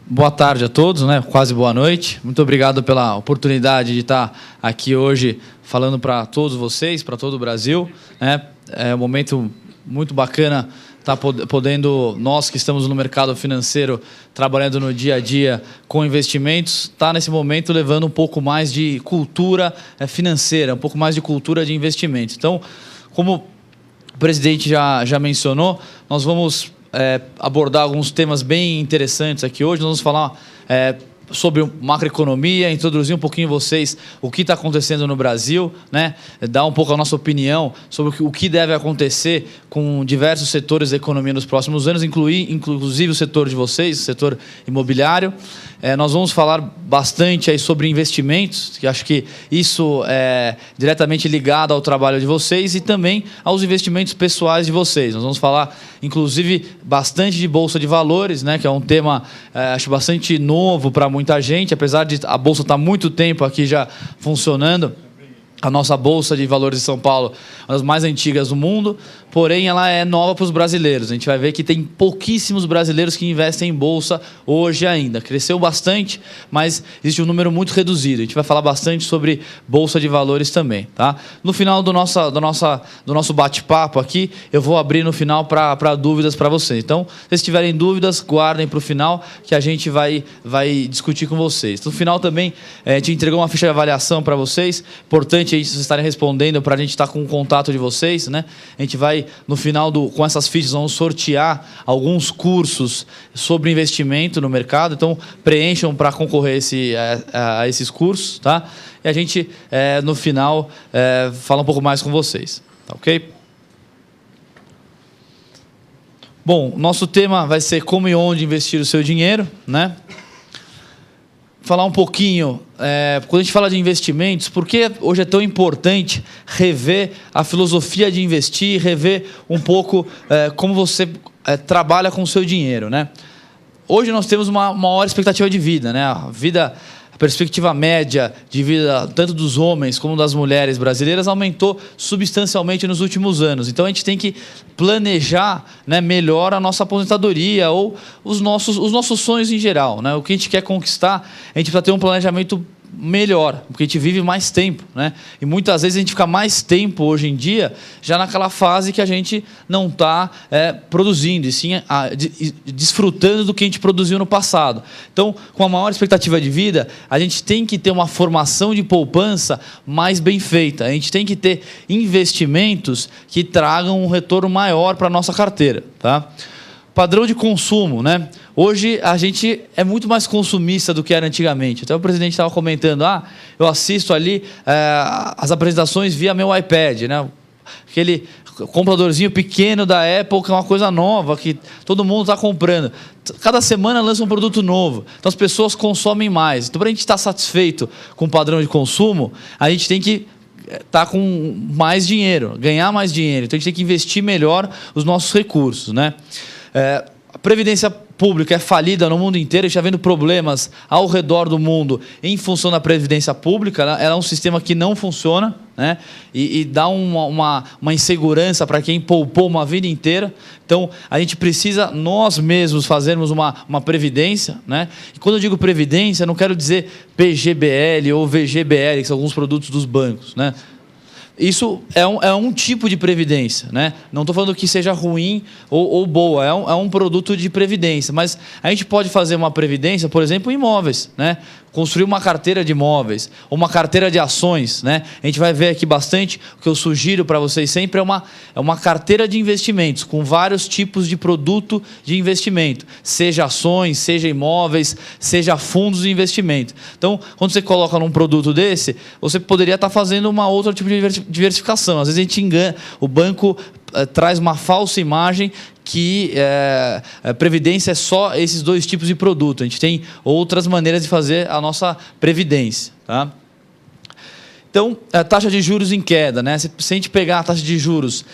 Boa tarde a todos, né? Quase boa noite. Muito obrigado pela oportunidade de estar aqui hoje falando para todos vocês, para todo o Brasil, né? É um momento muito bacana estar podendo, nós que estamos no mercado financeiro, trabalhando no dia a dia com investimentos, estar nesse momento levando um pouco mais de cultura financeira, um pouco mais de cultura de investimentos. Então, como o presidente já mencionou, nós vamos abordar alguns temas bem interessantes aqui hoje. Nós vamos falar sobre macroeconomia, introduzir um pouquinho vocês o que está acontecendo no Brasil, né? Dar um pouco a nossa opinião sobre o que deve acontecer com diversos setores da economia nos próximos anos, inclusive o setor de vocês, o setor imobiliário. Nós vamos falar bastante aí sobre investimentos, que acho que isso é diretamente ligado ao trabalho de vocês e também aos investimentos pessoais de vocês. Nós vamos falar, inclusive, bastante de Bolsa de Valores, né? Que é um tema, acho, bastante novo para muita gente, apesar de a Bolsa estar há muito tempo aqui já funcionando. A nossa Bolsa de Valores de São Paulo é uma das mais antigas do mundo, porém ela é nova para os brasileiros. A gente vai ver que tem pouquíssimos brasileiros que investem em Bolsa hoje ainda. Cresceu bastante, mas existe um número muito reduzido. A gente vai falar bastante sobre Bolsa de Valores também. Tá? No final do nosso bate-papo aqui, eu vou abrir no final para dúvidas para vocês. Então, se vocês tiverem dúvidas, guardem para o final, que a gente vai discutir com vocês. No final também, a gente entregou uma ficha de avaliação para vocês. Importante aí vocês estarem respondendo para a gente estar com o contato de vocês, né? A gente vai, no final, com essas fichas, vamos sortear alguns cursos sobre investimento no mercado. Então, preencham para concorrer a esses cursos, tá? E a gente, no final, fala um pouco mais com vocês, tá ok? Bom, nosso tema vai ser como e onde investir o seu dinheiro, né? Falar um pouquinho, quando a gente fala de investimentos, por que hoje é tão importante rever a filosofia de investir, rever um pouco como você trabalha com o seu dinheiro, né? Hoje nós temos uma maior expectativa de vida, né? A perspectiva média de vida, tanto dos homens como das mulheres brasileiras, aumentou substancialmente nos últimos anos. Então, a gente tem que planejar, né, melhor a nossa aposentadoria ou os nossos sonhos em geral, né? O que a gente quer conquistar, a gente precisa ter um planejamento melhor, porque a gente vive mais tempo, né? E muitas vezes a gente fica mais tempo hoje em dia já naquela fase que a gente não está produzindo, e sim desfrutando do que a gente produziu no passado. Então, com a maior expectativa de vida, a gente tem que ter uma formação de poupança mais bem feita. A gente tem que ter investimentos que tragam um retorno maior para a nossa carteira, tá? Padrão de consumo, né? Hoje a gente é muito mais consumista do que era antigamente. Até o presidente estava comentando, eu assisto ali as apresentações via meu iPad, né? Aquele computadorzinho pequeno da Apple, que é uma coisa nova, que todo mundo está comprando. Cada semana lança um produto novo. Então as pessoas consomem mais. Então, para a gente estar satisfeito com o padrão de consumo, a gente tem que estar com mais dinheiro, ganhar mais dinheiro. Então a gente tem que investir melhor os nossos recursos, né? A previdência pública é falida no mundo inteiro, está havendo problemas ao redor do mundo em função da previdência pública. Ela é um sistema que não funciona, né? E dá uma insegurança para quem poupou uma vida inteira. Então, a gente precisa nós mesmos fazermos uma previdência, né? E quando eu digo previdência, eu não quero dizer PGBL ou VGBL, que são alguns produtos dos bancos, né? Isso é um tipo de previdência, né? Não estou falando que seja ruim ou boa, é um produto de previdência. Mas a gente pode fazer uma previdência, por exemplo, em imóveis, né? Construir uma carteira de imóveis, ou uma carteira de ações, né? A gente vai ver aqui bastante. O que eu sugiro para vocês sempre é uma carteira de investimentos, com vários tipos de produto de investimento, seja ações, seja imóveis, seja fundos de investimento. Então, quando você coloca num produto desse, você poderia estar fazendo uma outra tipo de diversificação. Às vezes a gente engana, o banco traz uma falsa imagem que previdência é só esses dois tipos de produto. A gente tem outras maneiras de fazer a nossa previdência, tá? Então, a taxa de juros em queda, né? Se a gente pegar a taxa de juros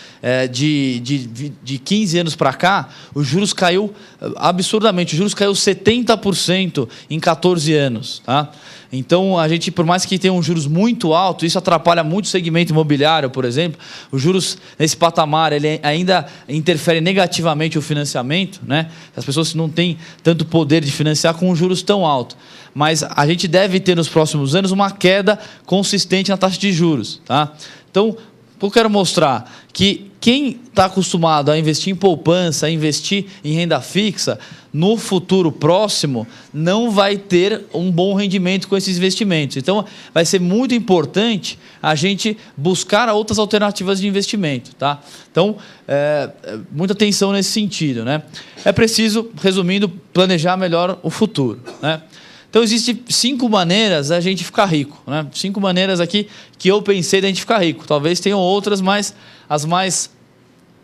de 15 anos para cá, os juros caiu absurdamente. Os juros caiu 70% em 14 anos. Tá? Então, a gente, por mais que tenha um juros muito alto, isso atrapalha muito o segmento imobiliário, por exemplo. Os juros nesse patamar ele ainda interfere negativamente o financiamento, né? As pessoas não têm tanto poder de financiar com juros tão altos. Mas a gente deve ter nos próximos anos uma queda consistente na taxa de juros. Tá? Então, eu quero mostrar que quem está acostumado a investir em poupança, a investir em renda fixa, no futuro próximo, não vai ter um bom rendimento com esses investimentos. Então, vai ser muito importante a gente buscar outras alternativas de investimento. Tá? Então, muita atenção nesse sentido. Né? É preciso, resumindo, planejar melhor o futuro. Né? Então, existem 5 maneiras da gente ficar rico. Né? 5 maneiras aqui que eu pensei da gente ficar rico. Talvez tenham outras, mas as mais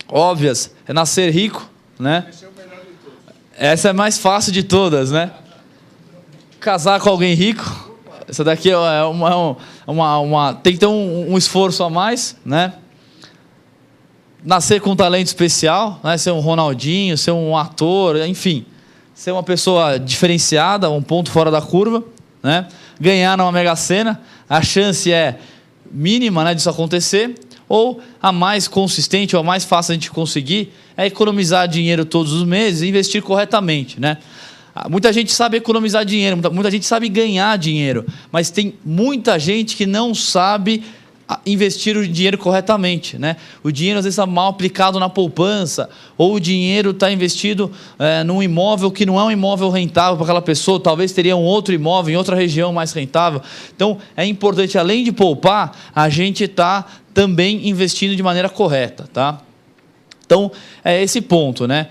óbvias é nascer rico. Né? Essa é a mais fácil de todas. Né? Casar com alguém rico. Essa daqui é tem que ter um esforço a mais. Né? Nascer com um talento especial. Né? Ser um Ronaldinho, ser um ator, enfim. Ser uma pessoa diferenciada, um ponto fora da curva, né? Ganhar numa Mega Sena, a chance é mínima, né, disso acontecer, ou a mais consistente, ou a mais fácil a gente conseguir, é economizar dinheiro todos os meses e investir corretamente. Né? Muita gente sabe economizar dinheiro, muita gente sabe ganhar dinheiro, mas tem muita gente que não sabe investir o dinheiro corretamente. Né? O dinheiro às vezes está mal aplicado na poupança, ou o dinheiro está investido num imóvel que não é um imóvel rentável para aquela pessoa, talvez teria um outro imóvel em outra região mais rentável. Então é importante, além de poupar, a gente está também investindo de maneira correta. Tá? Então é esse ponto. Né?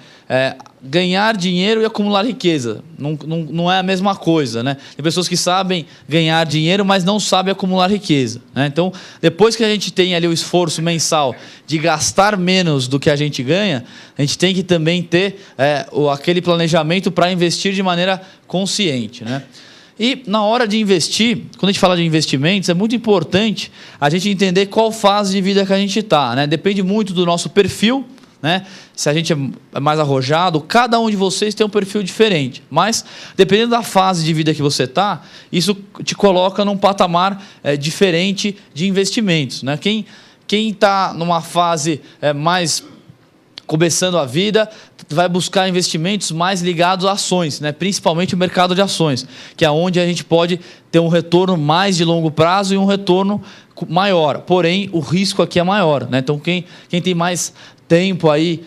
Ganhar dinheiro e acumular riqueza não é a mesma coisa. Né? Tem pessoas que sabem ganhar dinheiro, mas não sabem acumular riqueza. Né? Então, depois que a gente tem ali o esforço mensal de gastar menos do que a gente ganha, a gente tem que também ter aquele planejamento para investir de maneira consciente. Né? E na hora de investir, quando a gente fala de investimentos, é muito importante a gente entender qual fase de vida que a gente está. Né? Depende muito do nosso perfil. Né? Se a gente é mais arrojado, cada um de vocês tem um perfil diferente, mas dependendo da fase de vida que você está, isso te coloca num patamar diferente de investimentos. Né? Quem está numa fase mais começando a vida vai buscar investimentos mais ligados a ações, né? Principalmente o mercado de ações, que é onde a gente pode ter um retorno mais de longo prazo e um retorno maior, porém o risco aqui é maior. Né? Então quem tem mais tempo aí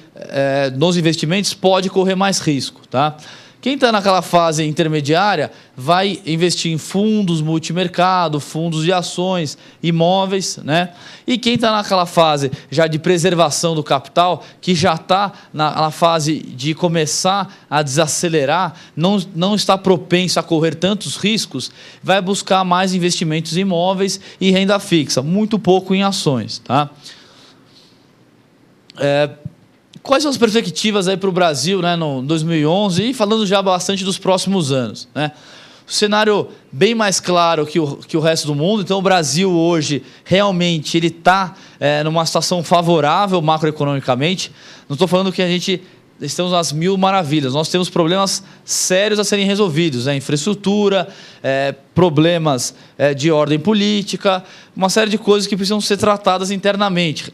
nos investimentos pode correr mais risco. Tá? Quem está naquela fase intermediária vai investir em fundos, multimercado, fundos de ações, imóveis. Né? E quem está naquela fase já de preservação do capital, que já está na fase de começar a desacelerar, não está propenso a correr tantos riscos, vai buscar mais investimentos em imóveis e renda fixa, muito pouco em ações. Tá? Quais são as perspectivas para o Brasil, né, no 2011 e falando já bastante dos próximos anos? Né? O cenário bem mais claro que o resto do mundo. Então, o Brasil hoje realmente ele está numa situação favorável macroeconomicamente. Não estou falando que a gente estamos às mil maravilhas. Nós temos problemas sérios a serem resolvidos, né? Infraestrutura, problemas de ordem política, uma série de coisas que precisam ser tratadas internamente.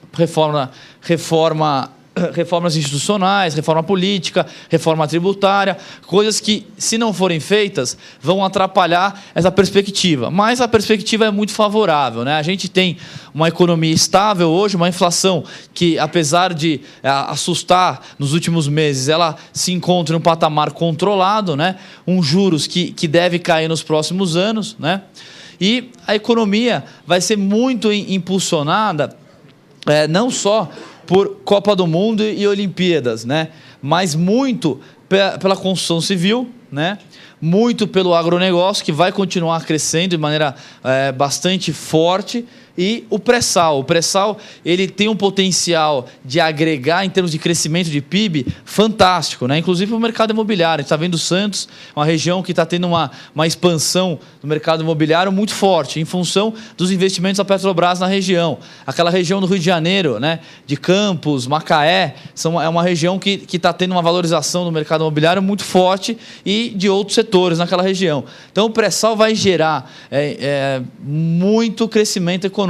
Reformas institucionais, reforma política, reforma tributária, coisas que, se não forem feitas, vão atrapalhar essa perspectiva. Mas a perspectiva é muito favorável. Né? A gente tem uma economia estável hoje, uma inflação que, apesar de assustar nos últimos meses, ela se encontra em um patamar controlado, né? Um juros que deve cair nos próximos anos. Né? E a economia vai ser muito impulsionada, não só por Copa do Mundo e Olimpíadas, né? Mas muito pela construção civil, né? Muito pelo agronegócio, que vai continuar crescendo de maneira bastante forte, e o pré-sal. O pré-sal ele tem um potencial de agregar em termos de crescimento de PIB fantástico, né? Inclusive o mercado imobiliário. A gente está vendo Santos, uma região que está tendo uma expansão do mercado imobiliário muito forte, em função dos investimentos da Petrobras na região. Aquela região do Rio de Janeiro, né? De Campos, Macaé, é uma região que está tendo uma valorização do mercado imobiliário muito forte e de outros setores naquela região. Então o pré-sal vai gerar muito crescimento econômico,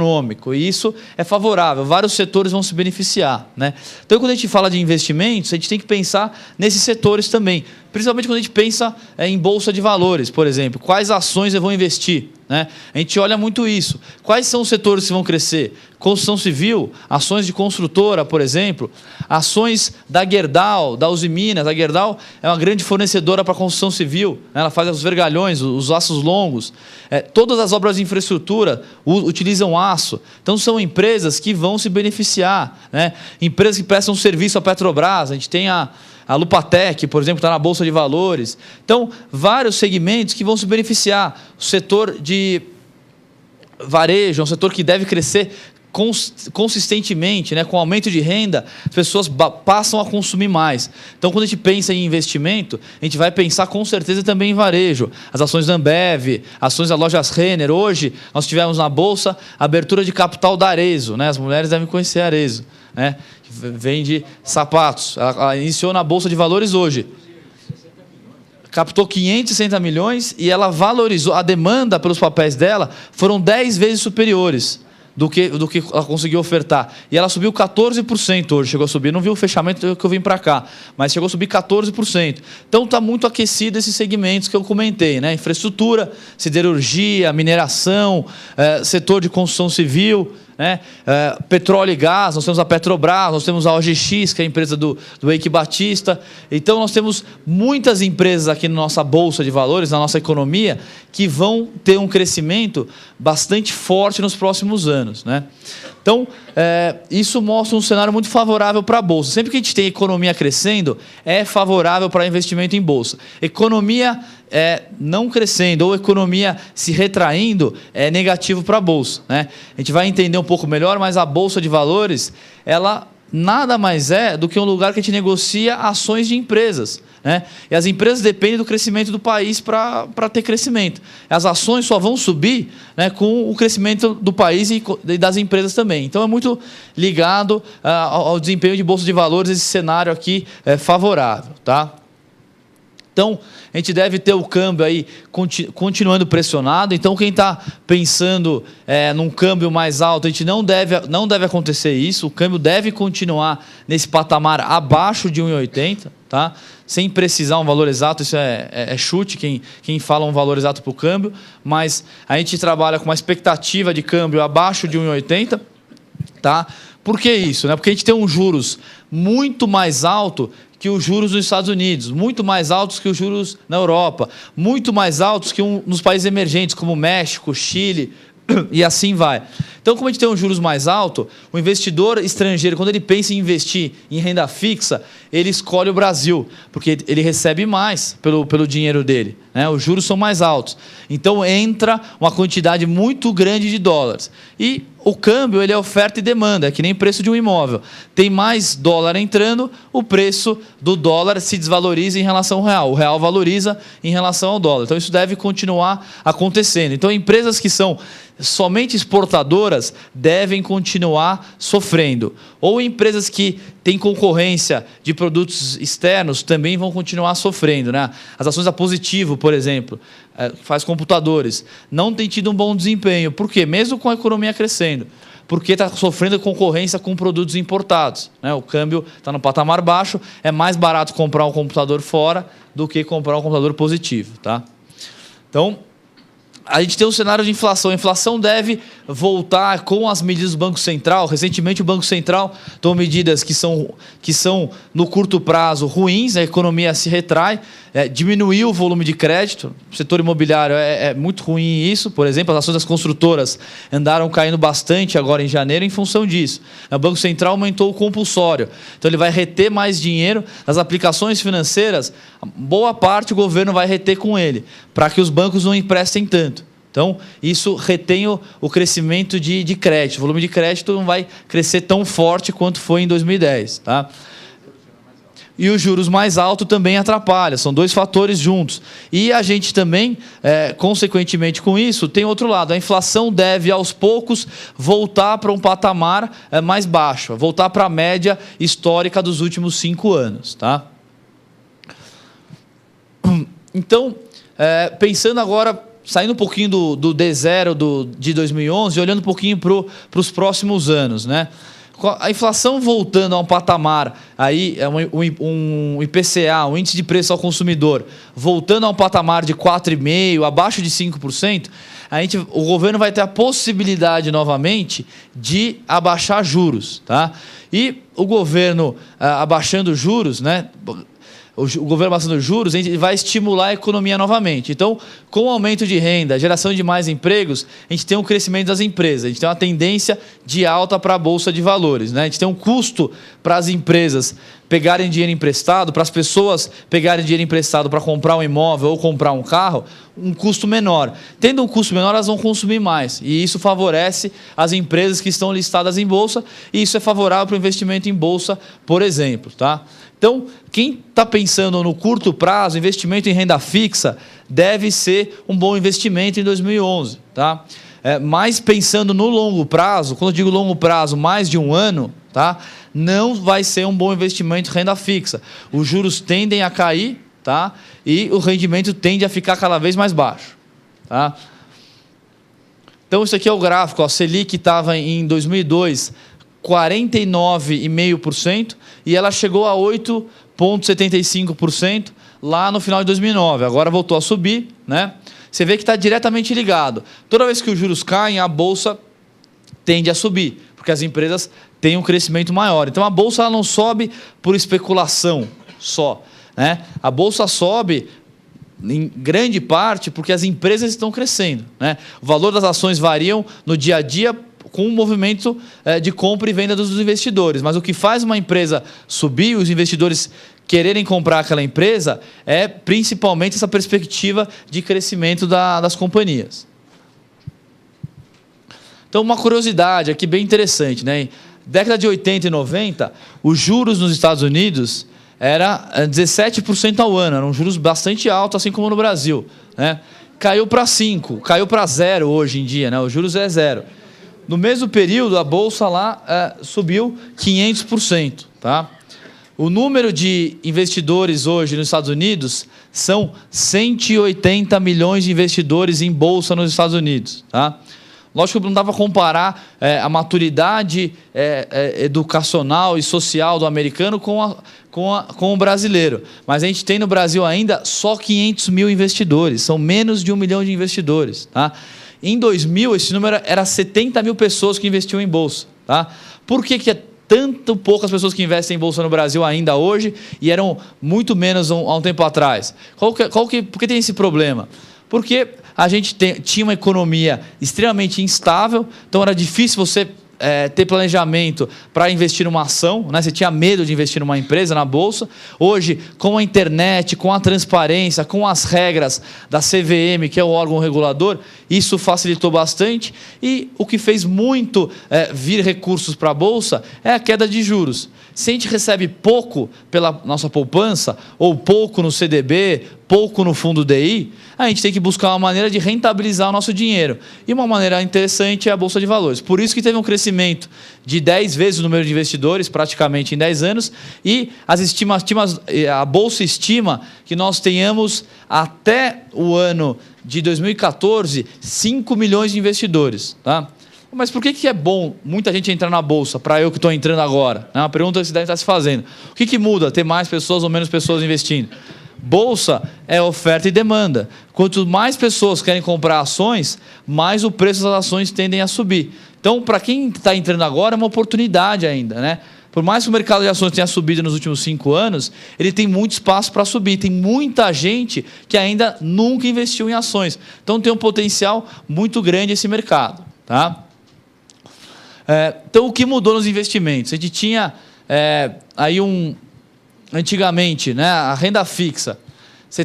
e isso é favorável, vários setores vão se beneficiar, né? Então, quando a gente fala de investimentos, a gente tem que pensar nesses setores também, principalmente quando a gente pensa em bolsa de valores, por exemplo, quais ações eu vou investir, né? A gente olha muito isso. Quais são os setores que vão crescer? Construção civil, ações de construtora, por exemplo, ações da Gerdau, da Uzi Minas. A Gerdau é uma grande fornecedora para a construção civil, né? Ela faz os vergalhões, os aços longos. Todas as obras de infraestrutura utilizam aço. Então, são empresas que vão se beneficiar, né? Empresas que prestam serviço à Petrobras. A gente tem a Lupatec, por exemplo, está na Bolsa de Valores. Então, vários segmentos que vão se beneficiar. O setor de varejo é um setor que deve crescer consistentemente, né? Com aumento de renda, as pessoas passam a consumir mais. Então, quando a gente pensa em investimento, a gente vai pensar com certeza também em varejo. As ações da Ambev, ações da Lojas Renner. Hoje, nós tivemos na Bolsa a abertura de capital da Arezzo, né? As mulheres devem conhecer a Arezzo, né? Que vende sapatos. Ela iniciou na Bolsa de Valores hoje. Captou 560 milhões e ela valorizou. A demanda pelos papéis dela foram 10 vezes superiores do que ela conseguiu ofertar. E ela subiu 14% hoje, chegou a subir. Não vi o fechamento que eu vim para cá, mas chegou a subir 14%. Então está muito aquecido esses segmentos que eu comentei, né? Infraestrutura, siderurgia, mineração, setor de construção civil, né? Petróleo e gás. Nós temos a Petrobras, nós temos a OGX, que é a empresa do Eike Batista. Então nós temos muitas empresas aqui na nossa bolsa de valores, na nossa economia, que vão ter um crescimento bastante forte nos próximos anos, né? Então, isso mostra um cenário muito favorável para a Bolsa. Sempre que a gente tem economia crescendo, é favorável para investimento em Bolsa. Economia não crescendo ou economia se retraindo é negativo para a Bolsa, né? A gente vai entender um pouco melhor, mas a Bolsa de Valores, ela nada mais é do que um lugar que a gente negocia ações de empresas, né? E as empresas dependem do crescimento do país para ter crescimento. As ações só vão subir, né, com o crescimento do país e das empresas também. Então, é muito ligado ao desempenho de Bolsa de Valores, esse cenário aqui é favorável, tá? Então, a gente deve ter o câmbio aí continuando pressionado. Então, quem está pensando num câmbio mais alto, a gente não deve acontecer isso. O câmbio deve continuar nesse patamar abaixo de 1,80, tá? Sem precisar um valor exato, isso é chute, quem fala um valor exato para o câmbio, mas a gente trabalha com uma expectativa de câmbio abaixo de 1,80, tá? Por que isso, né? Porque a gente tem um juros muito mais alto que os juros nos Estados Unidos, muito mais altos que os juros na Europa, muito mais altos que nos países emergentes, como México, Chile, e assim vai. Então, como a gente tem um juros mais alto, o investidor estrangeiro, quando ele pensa em investir em renda fixa, ele escolhe o Brasil, porque ele recebe mais pelo dinheiro dele, né? Os juros são mais altos. Então, entra uma quantidade muito grande de dólares. E o câmbio, ele é oferta e demanda, é que nem preço de um imóvel. Tem mais dólar entrando, o preço do dólar se desvaloriza em relação ao real. O real valoriza em relação ao dólar. Então, isso deve continuar acontecendo. Então, empresas que são somente exportadoras devem continuar sofrendo. Ou empresas que têm concorrência de produtos externos também vão continuar sofrendo, né? As ações da Positivo, por exemplo, faz computadores, não tem tido um bom desempenho. Por quê? Mesmo com a economia crescendo. Porque está sofrendo concorrência com produtos importados, né? O câmbio está no patamar baixo, é mais barato comprar um computador fora do que comprar um computador Positivo, tá? Então, a gente tem um cenário de inflação. A inflação deve voltar com as medidas do Banco Central. Recentemente, o Banco Central tomou medidas que são no curto prazo, ruins, a economia se retrai, diminuiu o volume de crédito. O setor imobiliário é muito ruim isso. Por exemplo, as ações das construtoras andaram caindo bastante agora em janeiro em função disso. O Banco Central aumentou o compulsório. Então, ele vai reter mais dinheiro das aplicações financeiras. Boa parte o governo vai reter com ele, para que os bancos não emprestem tanto. Então, isso retém o crescimento de crédito. O volume de crédito não vai crescer tão forte quanto foi em 2010. Tá? E os juros mais altos também atrapalham. São dois fatores juntos. E a gente também, consequentemente com isso, tem outro lado. A inflação deve, aos poucos, voltar para um patamar mais baixo. Voltar para a média histórica dos últimos 5 anos. Tá? Então, pensando agora, saindo um pouquinho do D0 de 2011 e olhando um pouquinho para os próximos anos, né? A inflação voltando a um patamar, aí, um IPCA, um índice de preço ao consumidor, voltando a um patamar de 4,5%, abaixo de 5%, o governo vai ter a possibilidade novamente de abaixar juros. Tá? E o governo abaixando juros, né? O governo abaixando juros, a gente vai estimular a economia novamente. Então, com o aumento de renda, geração de mais empregos, a gente tem um crescimento das empresas, a gente tem uma tendência de alta para a Bolsa de Valores. Né? A gente tem um custo para as empresas pegarem dinheiro emprestado, para as pessoas pegarem dinheiro emprestado para comprar um imóvel ou comprar um carro, um custo menor. Tendo um custo menor, elas vão consumir mais. E isso favorece as empresas que estão listadas em Bolsa, e isso é favorável para o investimento em Bolsa, por exemplo. Tá? Então, quem está pensando no curto prazo, investimento em renda fixa, deve ser um bom investimento em 2011. Tá? Mas pensando no longo prazo, quando eu digo longo prazo, mais de um ano, tá? Não vai ser um bom investimento em renda fixa. Os juros tendem a cair, tá? E o rendimento tende a ficar cada vez mais baixo. Tá? Então, isso aqui é o gráfico. A Selic estava em 2002... 49,5%, e ela chegou a 8,75% lá no final de 2009. Agora voltou a subir, né? Você vê que está diretamente ligado. Toda vez que os juros caem, a Bolsa tende a subir, porque as empresas têm um crescimento maior. Então, a Bolsa ela não sobe por especulação só. Né? A Bolsa sobe em grande parte porque as empresas estão crescendo. Né? O valor das ações variam no dia a dia com o movimento de compra e venda dos investidores. Mas o que faz uma empresa subir, os investidores quererem comprar aquela empresa, é principalmente essa perspectiva de crescimento das companhias. Então, uma curiosidade aqui bem interessante. Né? Década de 80 e 90, os juros nos Estados Unidos era 17% ao ano, eram juros bastante altos, assim como no Brasil. Né? Caiu para 5%, caiu para 0% hoje em dia, né? Os juros é 0%. No mesmo período, a Bolsa lá subiu 500%. Tá? O número de investidores hoje nos Estados Unidos são 180 milhões de investidores em Bolsa nos Estados Unidos. Tá? Lógico que não dá para comparar a maturidade educacional e social do americano com o brasileiro. Mas a gente tem no Brasil ainda só 500 mil investidores. São menos de 1 milhão de investidores. Tá? Em 2000, esse número era 70 mil pessoas que investiam em Bolsa. Tá? Por que é tanto poucas pessoas que investem em Bolsa no Brasil ainda hoje e eram muito menos há um tempo atrás? Por que tem esse problema? Porque a gente tinha uma economia extremamente instável, então era difícil você ter planejamento para investir numa ação, né? Você tinha medo de investir numa empresa, na Bolsa. Hoje, com a internet, com a transparência, com as regras da CVM, que é o órgão regulador, isso facilitou bastante. E o que fez muito vir recursos para a Bolsa é a queda de juros. Se a gente recebe pouco pela nossa poupança, ou pouco no CDB, pouco no fundo DI, a gente tem que buscar uma maneira de rentabilizar o nosso dinheiro. E uma maneira interessante é a Bolsa de Valores. Por isso que teve um crescimento de 10 vezes o número de investidores, praticamente em 10 anos, e a Bolsa estima que nós tenhamos, até o ano de 2014, 5 milhões de investidores. Tá? Mas por que é bom muita gente entrar na Bolsa, para eu que estou entrando agora? É uma pergunta que você deve estar se fazendo. O que muda ter mais pessoas ou menos pessoas investindo? bolsa é oferta e demanda. Quanto mais pessoas querem comprar ações, mais o preço das ações tendem a subir. Então, para quem está entrando agora, é uma oportunidade ainda, né? Por mais que o mercado de ações tenha subido nos últimos 5 anos, ele tem muito espaço para subir. Tem muita gente que ainda nunca investiu em ações. Então, tem um potencial muito grande esse mercado. Tá? Então, o que mudou nos investimentos? A gente tinha aí antigamente, né, a renda fixa. Você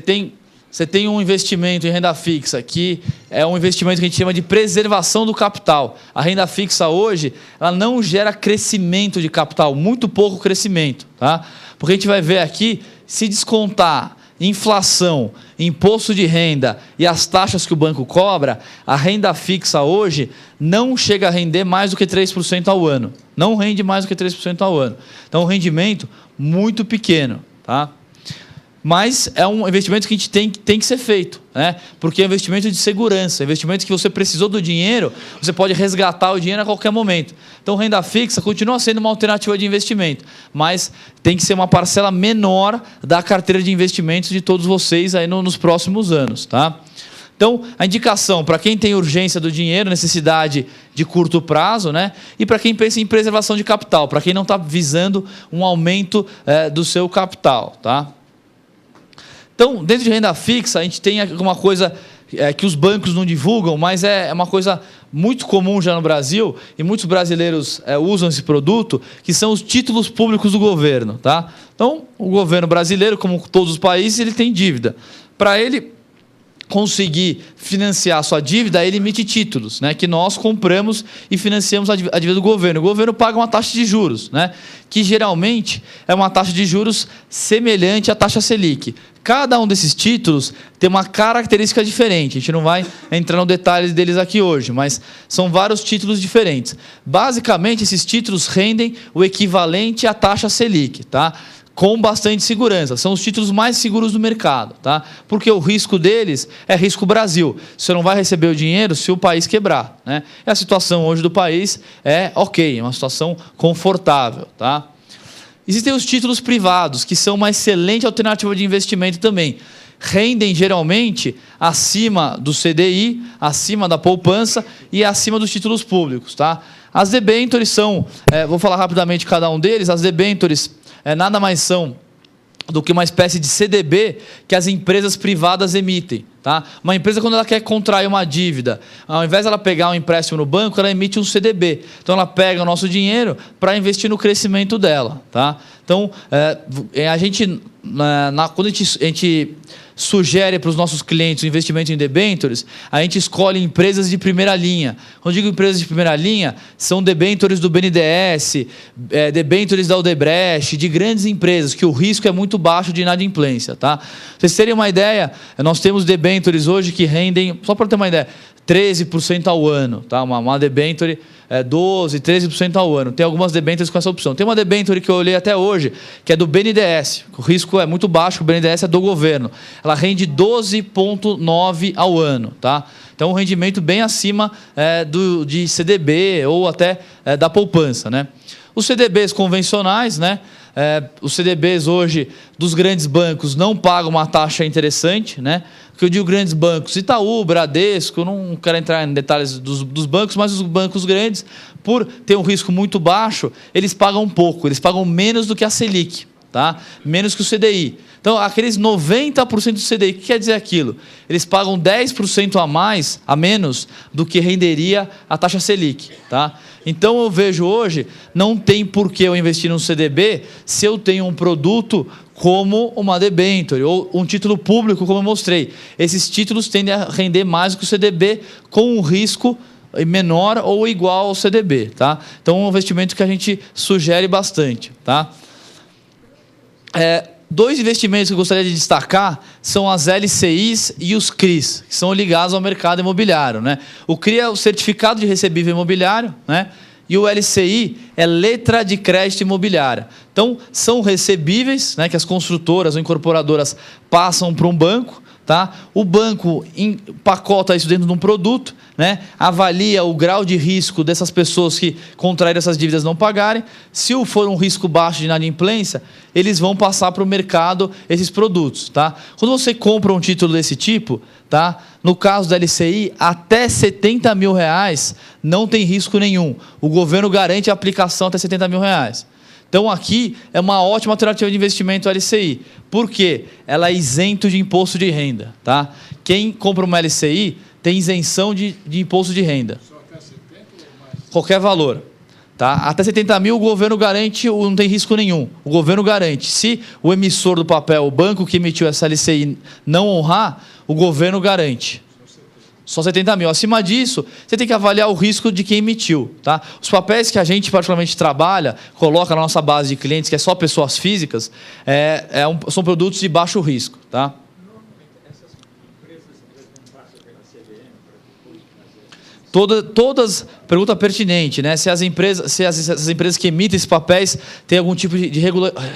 tem um investimento em renda fixa, que é um investimento que a gente chama de preservação do capital. A renda fixa hoje, ela não gera crescimento de capital, muito pouco crescimento. Tá? Porque a gente vai ver aqui, se descontar inflação, imposto de renda e as taxas que o banco cobra, a renda fixa hoje não chega a render mais do que 3% ao ano. Não rende mais do que 3% ao ano. Então, um rendimento muito pequeno. Tá? Mas é um investimento que a gente tem que ser feito, né? Porque é um investimento de segurança, investimento que você precisou do dinheiro, você pode resgatar o dinheiro a qualquer momento. Então, renda fixa continua sendo uma alternativa de investimento, mas tem que ser uma parcela menor da carteira de investimentos de todos vocês aí nos próximos anos. Tá? Então, a indicação para quem tem urgência do dinheiro, necessidade de curto prazo, né? E para quem pensa em preservação de capital, para quem não está visando um aumento do seu capital. Tá? Então, dentro de renda fixa, a gente tem alguma coisa que os bancos não divulgam, mas é uma coisa muito comum já no Brasil, e muitos brasileiros usam esse produto, que são os títulos públicos do governo. Tá? Então, o governo brasileiro, como todos os países, ele tem dívida. Para ele conseguir financiar a sua dívida, ele emite títulos, né, que nós compramos e financiamos a dívida do governo. O governo paga uma taxa de juros, né, que geralmente é uma taxa de juros semelhante à taxa Selic. Cada um desses títulos tem uma característica diferente. A gente não vai entrar no detalhe deles aqui hoje, mas são vários títulos diferentes. Basicamente, esses títulos rendem o equivalente à taxa Selic, tá? Com bastante segurança. São os títulos mais seguros do mercado. Tá? Porque o risco deles é risco Brasil. Você não vai receber o dinheiro se o país quebrar. Né? E a situação hoje do país é ok, é uma situação confortável. Tá? Existem os títulos privados, que são uma excelente alternativa de investimento também. Rendem geralmente acima do CDI, acima da poupança e acima dos títulos públicos. Tá? As debêntures são, vou falar rapidamente cada um deles, as debêntures nada mais são do que uma espécie de CDB que as empresas privadas emitem. Tá? Uma empresa, quando ela quer contrair uma dívida, ao invés de ela pegar um empréstimo no banco, ela emite um CDB. Então, ela pega o nosso dinheiro para investir no crescimento dela. Tá? Então, quando a gente sugere para os nossos clientes o investimento em debêntures, a gente escolhe empresas de primeira linha. Quando eu digo empresas de primeira linha, são debêntures do BNDES, debêntures da Odebrecht, de grandes empresas, que o risco é muito baixo de inadimplência. Tá? Pra vocês terem uma ideia, nós temos debêntures hoje que rendem, só para ter uma ideia, 13% ao ano. Tá? Uma debênture 12%, 13% ao ano. Tem algumas debêntures com essa opção. Tem uma debênture que eu olhei até hoje, que é do BNDES. O risco é muito baixo, o BNDES é do governo. Ela rende 12,9% ao ano. Tá? Então, um rendimento bem acima de CDB ou até da poupança. Né? Os CDBs convencionais, né? Os CDBs hoje dos grandes bancos não pagam uma taxa interessante, né? Que eu digo grandes bancos, Itaú, Bradesco, eu não quero entrar em detalhes dos bancos, mas os bancos grandes, por ter um risco muito baixo, eles pagam pouco, eles pagam menos do que a Selic, tá? Menos que o CDI. Então, aqueles 90% do CDI, o que quer dizer aquilo? Eles pagam 10% a menos do que renderia a taxa Selic. Tá? Então, eu vejo hoje, não tem por que eu investir num CDB se eu tenho um produto como uma debênture ou um título público, como eu mostrei. Esses títulos tendem a render mais do que o CDB com um risco menor ou igual ao CDB. Tá? Então, é um investimento que a gente sugere bastante. Tá? Dois investimentos que eu gostaria de destacar são as LCIs e os CRIs, que são ligados ao mercado imobiliário. Né? O CRI é o Certificado de Recebível Imobiliário, né? E o LCI é Letra de Crédito Imobiliária. Então, são recebíveis, né, que as construtoras ou incorporadoras passam para um banco, tá? O banco empacota isso dentro de um produto, né? Avalia o grau de risco dessas pessoas que contraíram essas dívidas não pagarem. Se for um risco baixo de inadimplência, eles vão passar para o mercado esses produtos. Tá? Quando você compra um título desse tipo, tá? No caso da LCI, até R$70 mil não tem risco nenhum. O governo garante a aplicação até R$70 mil. Então, aqui é uma ótima alternativa de investimento LCI. Por quê? Ela é isento de imposto de renda. Tá? Quem compra uma LCI tem isenção de imposto de renda. Só até 70 ou mais? Qualquer valor. Tá? Até 70 mil o governo garante, não tem risco nenhum. O governo garante. Se o emissor do papel, o banco que emitiu essa LCI, não honrar, o governo garante. Só 70 mil. Acima disso, você tem que avaliar o risco de quem emitiu. Tá? Os papéis que a gente particularmente trabalha, coloca na nossa base de clientes, que é só pessoas físicas, são produtos de baixo risco. Tá? Todas, pergunta pertinente, né? Se as empresas que emitem esses papéis têm algum tipo de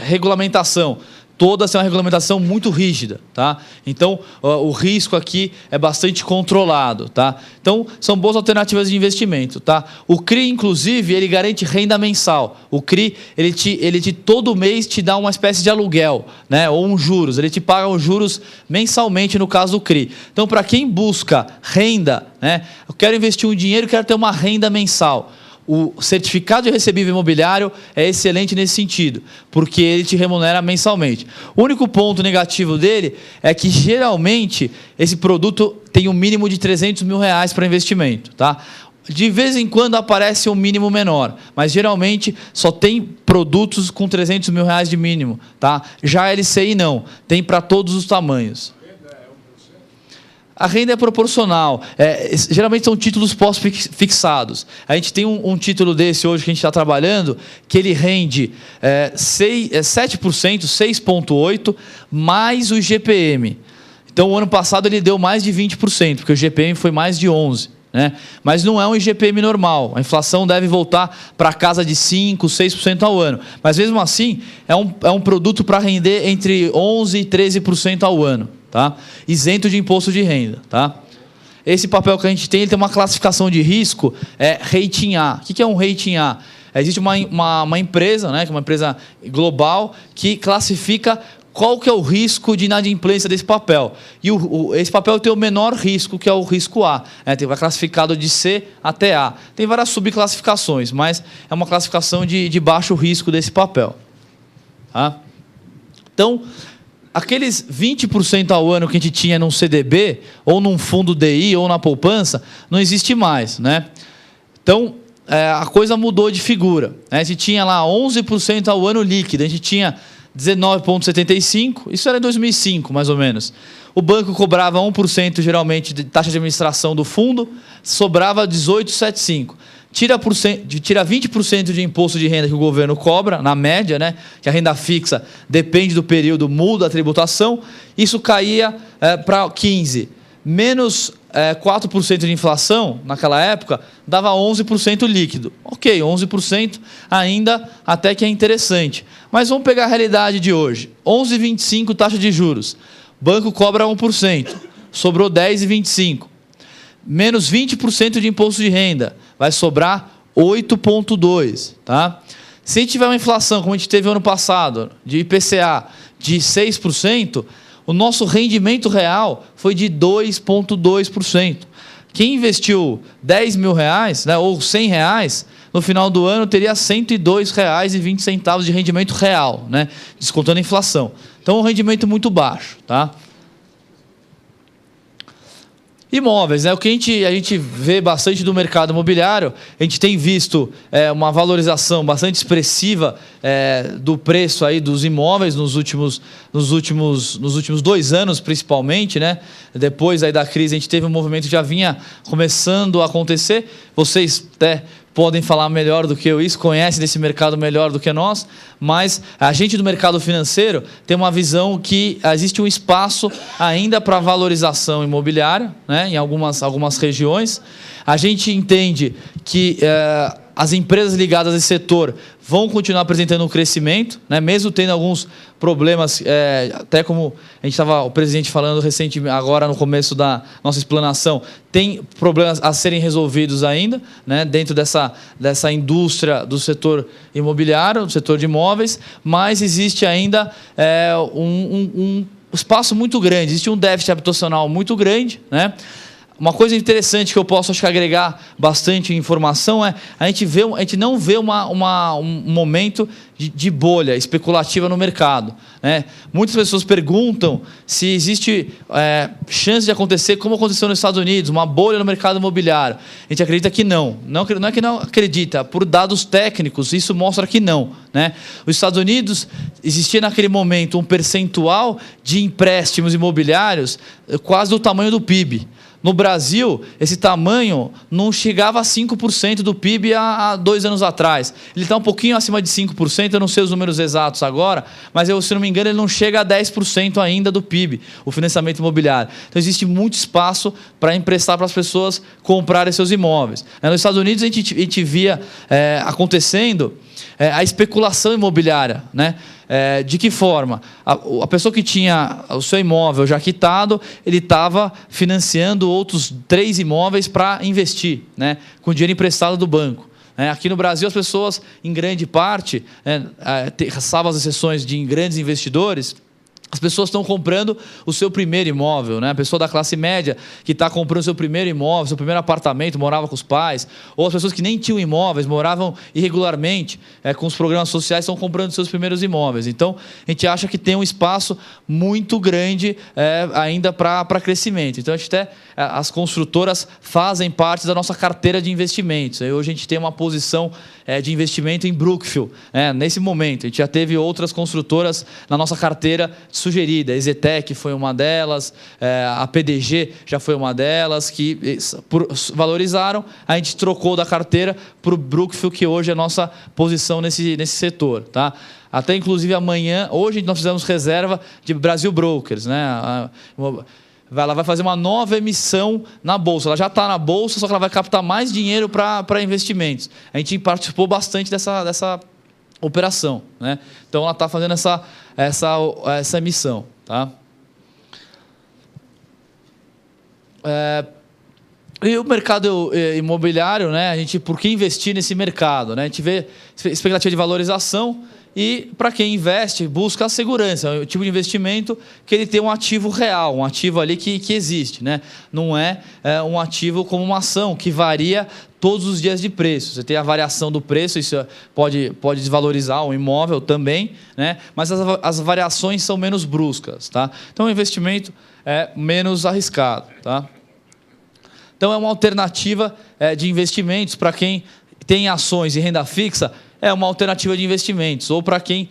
regulamentação. Todas têm uma regulamentação muito rígida, tá? Então, o risco aqui é bastante controlado, tá? Então, são boas alternativas de investimento, tá? O CRI, inclusive, ele garante renda mensal. O CRI, ele todo mês te dá uma espécie de aluguel, né? Ou um juros. Ele te paga os juros mensalmente, no caso do CRI. Então, para quem busca renda, né? Eu quero investir um dinheiro, quero ter uma renda mensal. O certificado de recebível imobiliário é excelente nesse sentido, porque ele te remunera mensalmente. O único ponto negativo dele é que, geralmente, esse produto tem um mínimo de R$300 mil para investimento. Tá? De vez em quando aparece um mínimo menor, mas, geralmente, só tem produtos com R$300 mil de mínimo. Tá? Já a LCI não, tem para todos os tamanhos. A renda é proporcional. Geralmente são títulos pós-fixados. A gente tem um título desse hoje que a gente está trabalhando, que ele rende 7%, 6,8%, mais o IGPM. Então, o ano passado ele deu mais de 20%, porque o IGPM foi mais de 11%. Né? Mas não é um IGPM normal. A inflação deve voltar para casa de 5%, 6% ao ano. Mas, mesmo assim, é um produto para render entre 11% e 13% ao ano. Tá? Isento de imposto de renda. Tá? Esse papel que a gente tem, ele tem uma classificação de risco, rating A. O que é um rating A? Existe uma empresa, né, que é uma empresa global, que classifica qual que é o risco de inadimplência desse papel. E esse papel tem o menor risco, que é o risco A. Vai classificado de C até A. Tem várias subclassificações, mas é uma classificação de baixo risco desse papel. Tá? Então, aqueles 20% ao ano que a gente tinha num CDB, ou num fundo DI, ou na poupança, não existe mais. Né? Então, a coisa mudou de figura. Né? A gente tinha lá 11% ao ano líquido, a gente tinha 19,75%, isso era em 2005, mais ou menos. O banco cobrava 1% geralmente de taxa de administração do fundo, sobrava 18,75%. Tira 20% de imposto de renda que o governo cobra, na média, né? Que a renda fixa depende do período, muda a tributação, isso caía para 15%. Menos 4% de inflação, naquela época, dava 11% líquido. Ok, 11% ainda até que é interessante. Mas vamos pegar a realidade de hoje. 11,25% taxa de juros. Banco cobra 1%. Sobrou 10,25%. Menos 20% de imposto de renda. Vai sobrar 8,2%. Tá? Se tiver uma inflação, como a gente teve ano passado, de IPCA de 6%, o nosso rendimento real foi de 2,2%. Quem investiu R$10 mil, né, ou R$100, no final do ano teria R$ 102,20 de rendimento real, né, descontando a inflação. Então, um rendimento muito baixo. Tá? Imóveis, né? O que a gente vê bastante do mercado imobiliário, a gente tem visto uma valorização bastante expressiva do preço aí dos imóveis nos últimos 2 anos, principalmente, né? Depois aí da crise, a gente teve um movimento que já vinha começando a acontecer. Vocês até podem falar melhor do que eu isso, conhecem desse mercado melhor do que nós, mas a gente do mercado financeiro tem uma visão que existe um espaço ainda para valorização imobiliária, né, em algumas regiões. A gente entende que as empresas ligadas a esse setor vão continuar apresentando um crescimento, né? Mesmo tendo alguns problemas, até como a gente estava, o presidente falando recentemente, agora no começo da nossa explanação, tem problemas a serem resolvidos ainda, né? Dentro dessa indústria do setor imobiliário, do setor de imóveis, mas existe ainda um espaço muito grande, existe um déficit habitacional muito grande, né? Uma coisa interessante que eu posso, acho que, agregar bastante informação é a gente não vê um momento de bolha especulativa no mercado, né? Muitas pessoas perguntam se existe chance de acontecer, como aconteceu nos Estados Unidos, uma bolha no mercado imobiliário. A gente acredita que não. Não é que não acredita, por dados técnicos, isso mostra que não, né? Os Estados Unidos, existia naquele momento um percentual de empréstimos imobiliários quase do tamanho do PIB. No Brasil, esse tamanho não chegava a 5% do PIB há 2 anos atrás. Ele está um pouquinho acima de 5%, eu não sei os números exatos agora, mas, se não me engano, ele não chega a 10% ainda do PIB, o financiamento imobiliário. Então, existe muito espaço para emprestar para as pessoas comprarem seus imóveis. Nos Estados Unidos, a gente via acontecendo a especulação imobiliária, né? De que forma? A pessoa que tinha o seu imóvel já quitado, ele estava financiando outros 3 imóveis para investir, né? Com dinheiro emprestado do banco. Aqui no Brasil, as pessoas, em grande parte, salvo as exceções de grandes investidores, as pessoas estão comprando o seu primeiro imóvel, né? A pessoa da classe média que está comprando o seu primeiro imóvel, seu primeiro apartamento, morava com os pais, ou as pessoas que nem tinham imóveis, moravam irregularmente com os programas sociais, estão comprando seus primeiros imóveis. Então, a gente acha que tem um espaço muito grande ainda para crescimento. Então, as construtoras fazem parte da nossa carteira de investimentos. Hoje a gente tem uma posição de investimento em Brookfield, nesse momento. A gente já teve outras construtoras na nossa carteira sugerida. A Exetec foi uma delas, a PDG já foi uma delas, que valorizaram. A gente trocou da carteira para o Brookfield, que hoje é a nossa posição nesse setor, tá? Até, inclusive, hoje nós fizemos reserva de Brasil Brokers, né? Ela vai fazer uma nova emissão na Bolsa. Ela já está na Bolsa, só que ela vai captar mais dinheiro para investimentos. A gente participou bastante dessa operação, né? Então, ela está fazendo essa emissão, tá? E o mercado imobiliário, né? Por que investir nesse mercado, né? A gente vê expectativa de valorização. E, para quem investe, busca a segurança, o tipo de investimento que ele tem um ativo real, um ativo ali que existe, né? Não é um ativo como uma ação, que varia todos os dias de preço. Você tem a variação do preço, isso pode desvalorizar um imóvel também, né? Mas as variações são menos bruscas, tá? Então, o investimento é menos arriscado, tá? Então, é uma alternativa de investimentos para quem tem ações e renda fixa. É uma alternativa de investimentos, ou para quem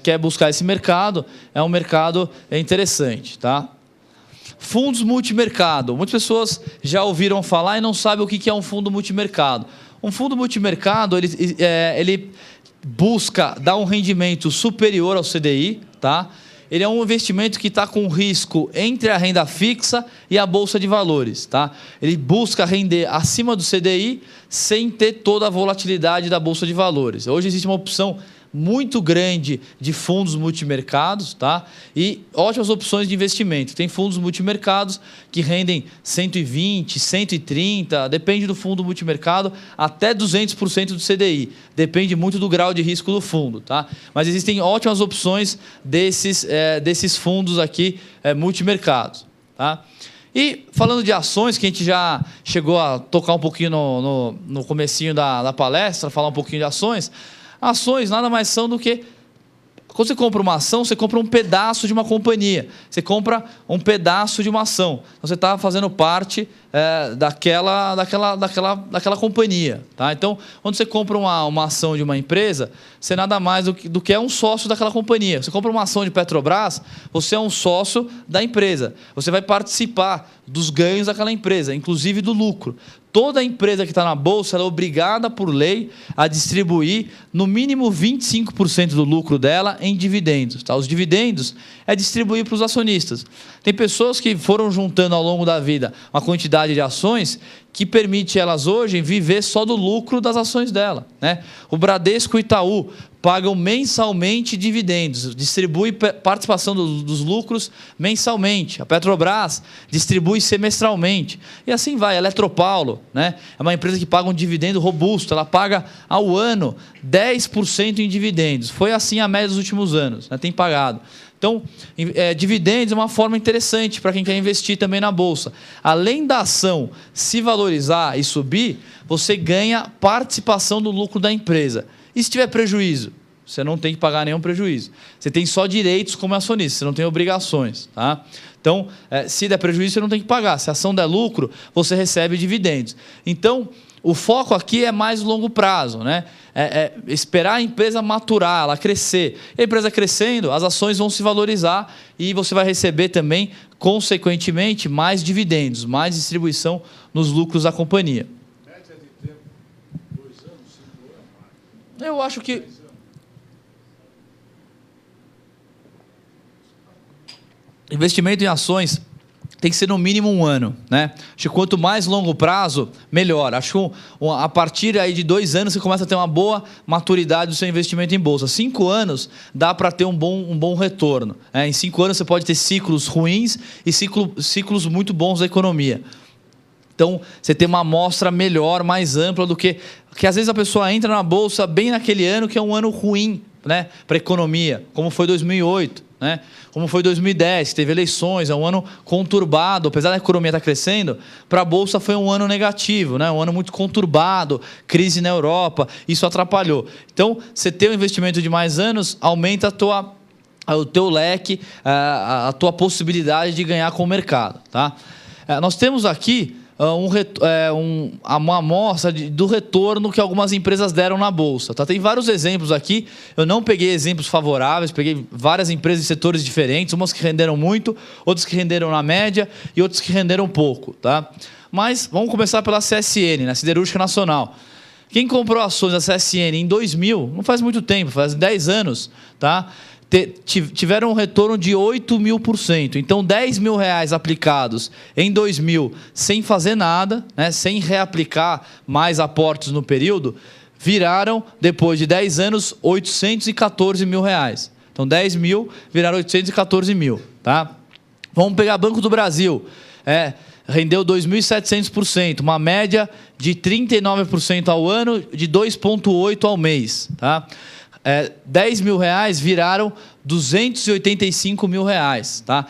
quer buscar esse mercado, é um mercado interessante, tá? Fundos multimercado. Muitas pessoas já ouviram falar e não sabem o que é um fundo multimercado. Um fundo multimercado, ele busca dar um rendimento superior ao CDI, tá? Ele é um investimento que está com risco entre a renda fixa e a Bolsa de Valores, tá? Ele busca render acima do CDI sem ter toda a volatilidade da Bolsa de Valores. Hoje existe uma opção muito grande de fundos multimercados, tá? E ótimas opções de investimento. Tem fundos multimercados que rendem 120, 130, depende do fundo multimercado, até 200% do CDI. Depende muito do grau de risco do fundo, tá? Mas existem ótimas opções desses fundos aqui multimercados, tá? E falando de ações, que a gente já chegou a tocar um pouquinho no comecinho da palestra, falar um pouquinho de ações. Ações nada mais são do que... Quando você compra uma ação, você compra um pedaço de uma companhia. Você compra um pedaço de uma ação. Então, você está fazendo parte daquela companhia, tá? Então, quando você compra uma ação de uma empresa, você nada mais do que é um sócio daquela companhia. Você compra uma ação de Petrobras, você é um sócio da empresa. Você vai participar dos ganhos daquela empresa, inclusive do lucro. Toda empresa que está na Bolsa ela é obrigada, por lei, a distribuir no mínimo 25% do lucro dela em dividendos. Tá? Os dividendos é distribuir para os acionistas. Tem pessoas que foram juntando ao longo da vida uma quantidade de ações que permite elas hoje viver só do lucro das ações dela. Né? O Bradesco e o Itaú pagam mensalmente dividendos, distribui participação dos lucros mensalmente. A Petrobras distribui semestralmente. E assim vai. A Eletropaulo, né? É uma empresa que paga um dividendo robusto, ela paga ao ano 10% em dividendos. Foi assim a média dos últimos anos, né? Tem pagado. Então, dividendos é uma forma interessante para quem quer investir também na Bolsa. Além da ação se valorizar e subir, você ganha participação do lucro da empresa. E se tiver prejuízo? Você não tem que pagar nenhum prejuízo. Você tem só direitos como acionista, você não tem obrigações. Tá? Então, se der prejuízo, você não tem que pagar. Se a ação der lucro, você recebe dividendos. Então, o foco aqui é mais longo prazo, né? Esperar a empresa maturar, ela crescer. E a empresa crescendo, as ações vão se valorizar e você vai receber também, consequentemente, mais dividendos, mais distribuição nos lucros da companhia. Média de tempo, 2 anos, 5 anos? Eu acho que... Investimento em ações tem que ser no mínimo 1 ano, né? Acho que quanto mais longo prazo, melhor. Acho que a partir aí de 2 anos você começa a ter uma boa maturidade do seu investimento em bolsa. 5 anos dá para ter um bom retorno. Em 5 anos você pode ter ciclos ruins e ciclos muito bons da economia. Então, você tem uma amostra melhor, mais ampla do que às vezes a pessoa entra na bolsa bem naquele ano que é um ano ruim, né, para a economia, como foi 2008, né, como foi 2010, que teve eleições, é um ano conturbado, apesar da economia estar crescendo, para a bolsa foi um ano negativo, né, um ano muito conturbado, crise na Europa, isso atrapalhou. Então, você ter um investimento de mais anos aumenta o teu leque, a tua possibilidade de ganhar com o mercado. Tá? Nós temos aqui uma amostra do retorno que algumas empresas deram na Bolsa. Tá? Tem vários exemplos aqui, eu não peguei exemplos favoráveis, peguei várias empresas de setores diferentes, umas que renderam muito, outras que renderam na média e outras que renderam pouco. Tá? Mas vamos começar pela CSN, né? Siderúrgica Nacional. Quem comprou ações da CSN em 2000, não faz muito tempo, faz 10 anos, tá? Tiveram um retorno de 8.000%. Então, 10 mil reais aplicados em 2000 sem fazer nada, né, sem reaplicar mais aportes no período, viraram, depois de 10 anos, 814 mil reais. Então, 10 mil viraram 814 mil. Tá? Vamos pegar Banco do Brasil. Rendeu 2.700%, uma média de 39% ao ano, de 2,8% ao mês. Tá? 10 mil reais viraram 285 mil reais, tá?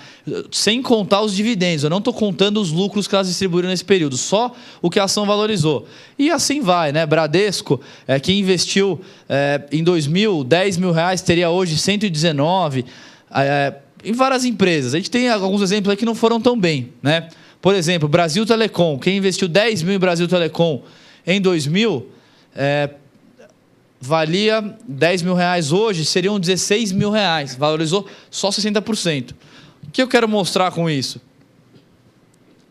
Sem contar os dividendos. Eu não estou contando os lucros que elas distribuíram nesse período, só o que a ação valorizou. E assim vai, né? Bradesco, quem investiu em 2000, 10 mil reais, teria hoje 119. Em várias empresas. A gente tem alguns exemplos aqui que não foram tão bem, né? Por exemplo, Brasil Telecom. Quem investiu 10 mil em Brasil Telecom em 2000... valia 10 mil reais hoje, seriam 16 mil reais. Valorizou só 60%. O que eu quero mostrar com isso?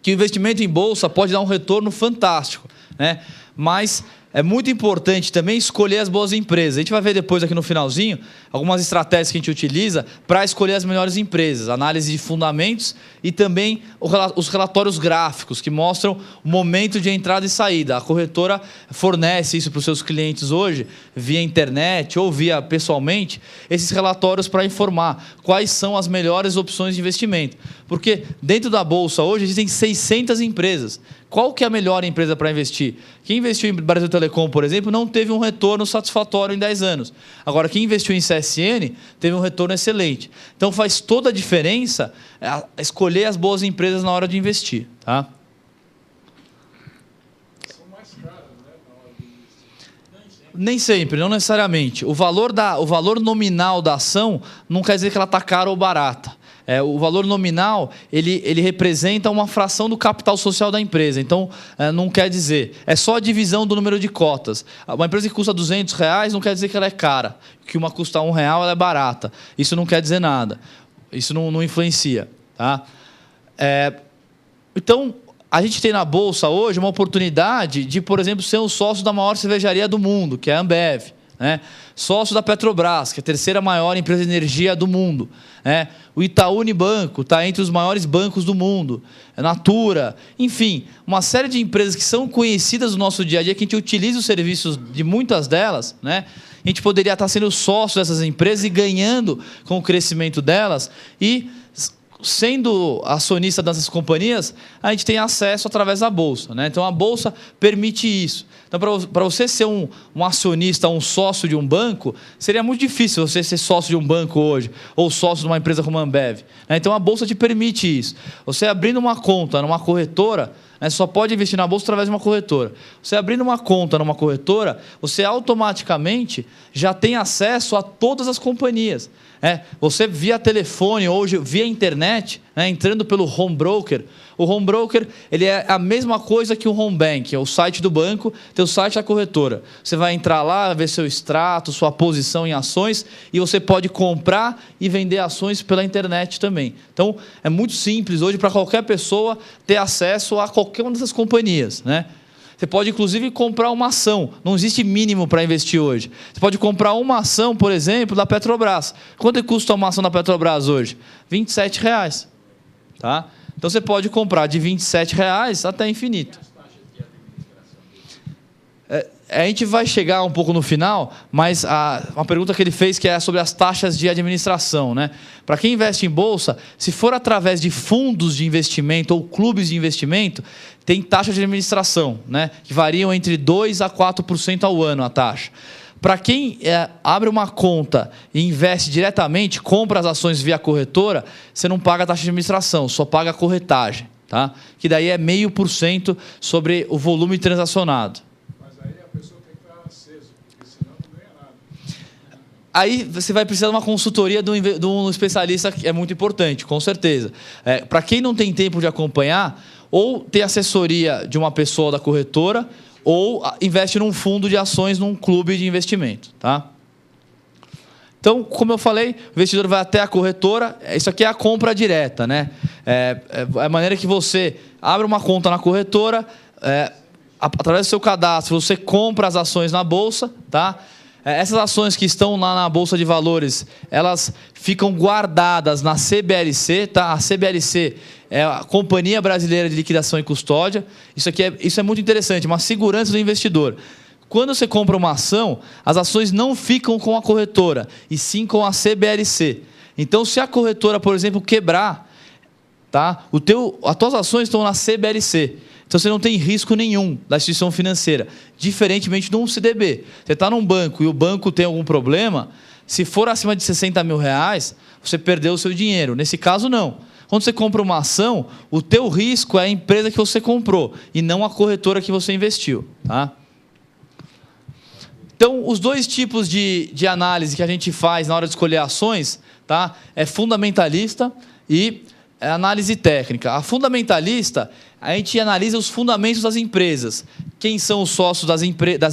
Que o investimento em bolsa pode dar um retorno fantástico, né? Mas é muito importante também escolher as boas empresas. A gente vai ver depois aqui no finalzinho algumas estratégias que a gente utiliza para escolher as melhores empresas. Análise de fundamentos e também os relatórios gráficos que mostram o momento de entrada e saída. A corretora fornece isso para os seus clientes hoje, via internet ou via pessoalmente, esses relatórios para informar quais são as melhores opções de investimento. Porque dentro da Bolsa hoje existem 600 empresas. Qual que é a melhor empresa para investir? Quem investiu em Brasil Telecom, por exemplo, não teve um retorno satisfatório em 10 anos. Agora, quem investiu em CSN teve um retorno excelente. Então, faz toda a diferença escolher as boas empresas na hora de investir. Tá? São mais caras, né, na hora de investir. Nem sempre, não necessariamente. O valor nominal da ação não quer dizer que ela está cara ou barata. O valor nominal ele representa uma fração do capital social da empresa. Então, não quer dizer. É só a divisão do número de cotas. Uma empresa que custa R$200 não quer dizer que ela é cara. Que uma custa R$1 ela é barata. Isso não quer dizer nada. Isso não influencia. Tá? Então, a gente tem na Bolsa hoje uma oportunidade de, por exemplo, ser um sócio da maior cervejaria do mundo, que é a Ambev. Né? Sócio da Petrobras, que é a terceira maior empresa de energia do mundo. Né? O Itaú Unibanco está entre os maiores bancos do mundo. A Natura, enfim, uma série de empresas que são conhecidas no nosso dia a dia, que a gente utiliza os serviços de muitas delas. Né? A gente poderia estar sendo sócio dessas empresas e ganhando com o crescimento delas e, sendo acionista dessas companhias, a gente tem acesso através da Bolsa. Né? Então, a Bolsa permite isso. Então, para você ser um acionista, um sócio de um banco, seria muito difícil você ser sócio de um banco hoje, ou sócio de uma empresa como a Ambev. Né? Então, a Bolsa te permite isso. Você abrindo uma conta numa corretora, né, só pode investir na Bolsa através de uma corretora. Você abrindo uma conta numa corretora, você automaticamente já tem acesso a todas as companhias. Você via telefone, hoje via internet, né, entrando pelo home broker. O home broker ele é a mesma coisa que o home bank, é o site do banco, tem o site da corretora. Você vai entrar lá, ver seu extrato, sua posição em ações, e você pode comprar e vender ações pela internet também. Então, é muito simples hoje para qualquer pessoa ter acesso a qualquer uma dessas companhias. Né? Você pode, inclusive, comprar uma ação. Não existe mínimo para investir hoje. Você pode comprar uma ação, por exemplo, da Petrobras. Quanto custa uma ação da Petrobras hoje? R$ 27,00. Tá? Então, você pode comprar de R$ 27,00 até infinito. A gente vai chegar um pouco no final, mas uma pergunta que ele fez que é sobre as taxas de administração. Né? Para quem investe em Bolsa, se for através de fundos de investimento ou clubes de investimento, tem taxa de administração, né? Que variam entre 2% a 4% ao ano a taxa. Para quem abre uma conta e investe diretamente, compra as ações via corretora, você não paga a taxa de administração, só paga a corretagem. Tá? Que daí é 0,5% sobre o volume transacionado. Aí você vai precisar de uma consultoria de um especialista, que é muito importante, com certeza. Para quem não tem tempo de acompanhar, ou tem assessoria de uma pessoa da corretora, ou investe num fundo de ações, num clube de investimento. Tá? Então, como eu falei, o investidor vai até a corretora, isso aqui é a compra direta. Né? É a maneira que você abre uma conta na corretora, através do seu cadastro, você compra as ações na Bolsa, tá? Essas ações que estão lá na Bolsa de Valores, elas ficam guardadas na CBLC. Tá? A CBLC é a Companhia Brasileira de Liquidação e Custódia. Isso é muito interessante, uma segurança do investidor. Quando você compra uma ação, as ações não ficam com a corretora, e sim com a CBLC. Então, se a corretora, por exemplo, quebrar, tá? As tuas ações estão na CBLC. Então, você não tem risco nenhum da instituição financeira, diferentemente de um CDB. Você está num banco e o banco tem algum problema, se for acima de R$60 mil, você perdeu o seu dinheiro. Nesse caso, não. Quando você compra uma ação, o teu risco é a empresa que você comprou e não a corretora que você investiu. Tá? Então, os dois tipos de análise que a gente faz na hora de escolher ações, tá? É fundamentalista e análise técnica. A fundamentalista, a gente analisa os fundamentos das empresas. Quem são os sócios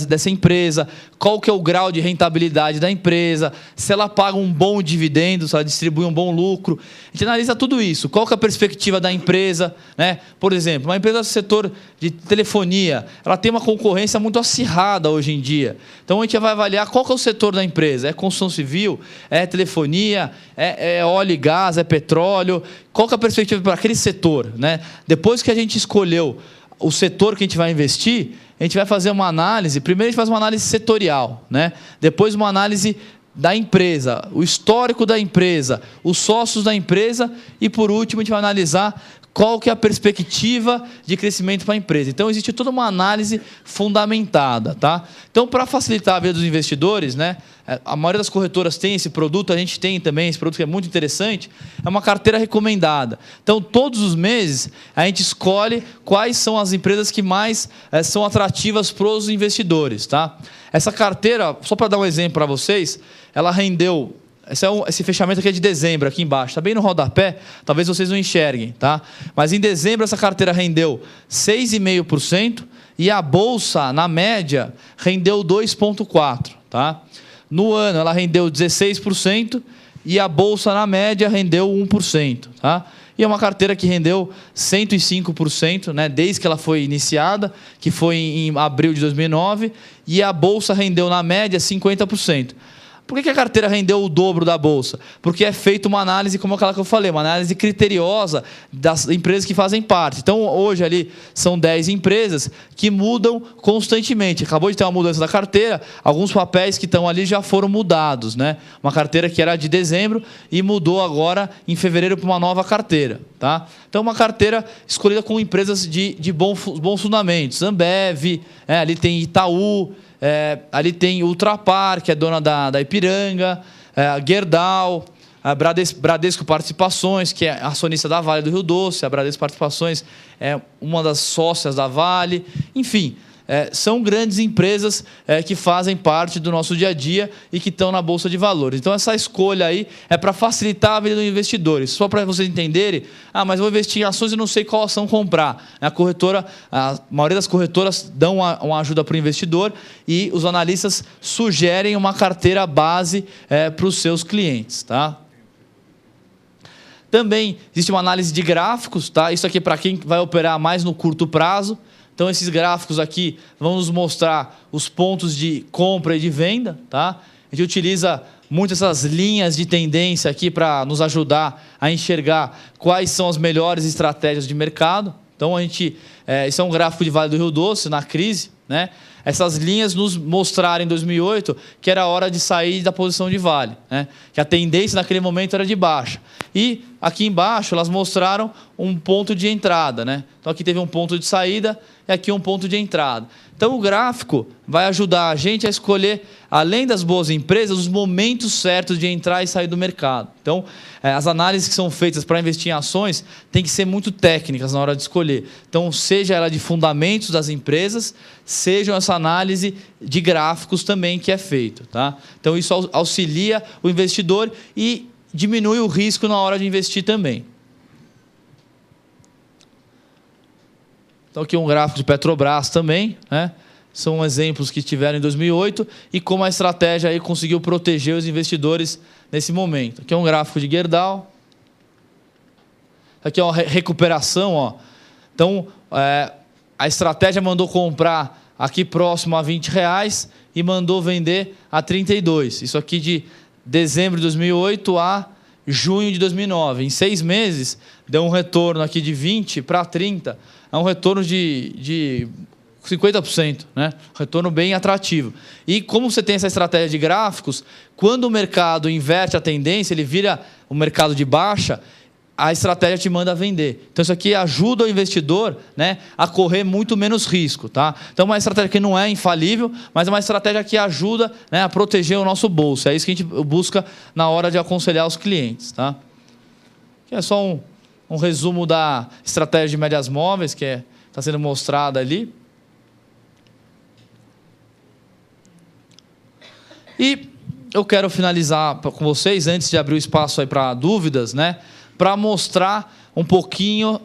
dessa empresa, qual que é o grau de rentabilidade da empresa, se ela paga um bom dividendo, se ela distribui um bom lucro. A gente analisa tudo isso. Qual que é a perspectiva da empresa? Né? Por exemplo, uma empresa do setor de telefonia, ela tem uma concorrência muito acirrada hoje em dia. Então, a gente vai avaliar qual que é o setor da empresa. É construção civil? É telefonia? É óleo e gás? É petróleo? Qual que é a perspectiva para aquele setor? Né? Depois que a gente escolheu o setor que a gente vai investir, a gente vai fazer uma análise. Primeiro a gente faz uma análise setorial, né? Depois uma análise da empresa, o histórico da empresa, os sócios da empresa e, por último, a gente vai analisar qual que é a perspectiva de crescimento para a empresa. Então, existe toda uma análise fundamentada. Tá? Então, para facilitar a vida dos investidores, né, a maioria das corretoras tem esse produto, a gente tem também esse produto que é muito interessante, é uma carteira recomendada. Então, todos os meses, a gente escolhe quais são as empresas que mais são atrativas para os investidores. Tá? Essa carteira, só para dar um exemplo para vocês, ela rendeu... Esse fechamento aqui é de dezembro, aqui embaixo. Está bem no rodapé, talvez vocês não enxerguem. Tá? Mas em dezembro essa carteira rendeu 6,5% e a Bolsa, na média, rendeu 2,4%. Tá? No ano ela rendeu 16% e a Bolsa, na média, rendeu 1%. Tá? E é uma carteira que rendeu 105%, né, desde que ela foi iniciada, que foi em abril de 2009, e a Bolsa rendeu, na média, 50%. Por que a carteira rendeu o dobro da Bolsa? Porque é feita uma análise, como aquela que eu falei, uma análise criteriosa das empresas que fazem parte. Então, hoje ali são 10 empresas que mudam constantemente. Acabou de ter uma mudança da carteira, alguns papéis que estão ali já foram mudados, né? Uma carteira que era de dezembro e mudou agora em fevereiro para uma nova carteira. Tá? Então, uma carteira escolhida com empresas de bons fundamentos. Ambev, ali tem Itaú, ali tem Ultrapar, que é dona da Ipiranga, a Gerdau, a Bradesco Participações, que é acionista da Vale do Rio Doce, a Bradesco Participações é uma das sócias da Vale, enfim, são grandes empresas que fazem parte do nosso dia a dia e que estão na Bolsa de Valores. Então, essa escolha aí é para facilitar a vida dos investidores. Só para vocês entenderem, mas vou investir em ações e não sei qual ação comprar. A maioria das corretoras dão uma ajuda para o investidor e os analistas sugerem uma carteira base para os seus clientes. Tá? Também existe uma análise de gráficos. Tá? Isso aqui é para quem vai operar mais no curto prazo. Então, esses gráficos aqui vão nos mostrar os pontos de compra e de venda. Tá? A gente utiliza muito essas linhas de tendência aqui para nos ajudar a enxergar quais são as melhores estratégias de mercado. Então, isso é um gráfico de Vale do Rio Doce, na crise, né? Essas linhas nos mostraram em 2008 que era hora de sair da posição de Vale, né? Que a tendência naquele momento era de baixa. E aqui embaixo elas mostraram um ponto de entrada, né? Então aqui teve um ponto de saída e aqui um ponto de entrada. Então o gráfico vai ajudar a gente a escolher, além das boas empresas, os momentos certos de entrar e sair do mercado. Então as análises que são feitas para investir em ações têm que ser muito técnicas na hora de escolher. Então seja ela de fundamentos das empresas, seja essa análise de gráficos também que é feito. Tá? Então isso auxilia o investidor e diminui o risco na hora de investir também. Então aqui um gráfico de Petrobras também, né? São exemplos que tiveram em 2008 e como a estratégia aí conseguiu proteger os investidores nesse momento. Aqui é um gráfico de Gerdau. Aqui é uma recuperação. Ó. Então, a estratégia mandou comprar aqui próximo a R$20 e mandou vender a 32. Isso aqui de dezembro de 2008 a junho de 2009. Em 6 meses, deu um retorno aqui de 20 para 30. É um retorno de 50%, né? Retorno bem atrativo. E como você tem essa estratégia de gráficos, quando o mercado inverte a tendência, ele vira um mercado de baixa, a estratégia te manda vender. Então, isso aqui ajuda o investidor, né, a correr muito menos risco. Tá? Então, é uma estratégia que não é infalível, mas é uma estratégia que ajuda, né, a proteger o nosso bolso. É isso que a gente busca na hora de aconselhar os clientes. Tá? Aqui é só um resumo da estratégia de médias móveis, que está sendo mostrada ali. E eu quero finalizar com vocês, antes de abrir o espaço para dúvidas, né, para mostrar um pouquinho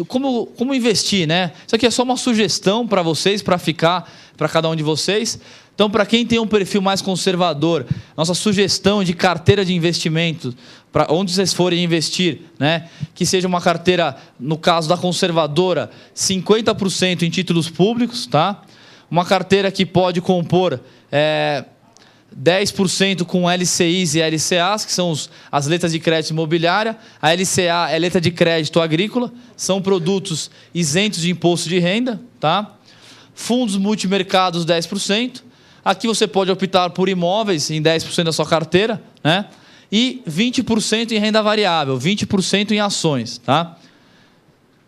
como investir, né? Isso aqui é só uma sugestão para vocês, para ficar para cada um de vocês. Então, para quem tem um perfil mais conservador, nossa sugestão de carteira de investimento, para onde vocês forem investir, né? Que seja uma carteira, no caso da conservadora, 50% em títulos públicos, tá? Uma carteira que pode compor 10% com LCIs e LCAs, que são as letras de crédito imobiliária. A LCA é letra de crédito agrícola, são produtos isentos de imposto de renda. Tá? Fundos multimercados, 10%. Aqui você pode optar por imóveis em 10% da sua carteira, né? E 20% em renda variável, 20% em ações. Tá?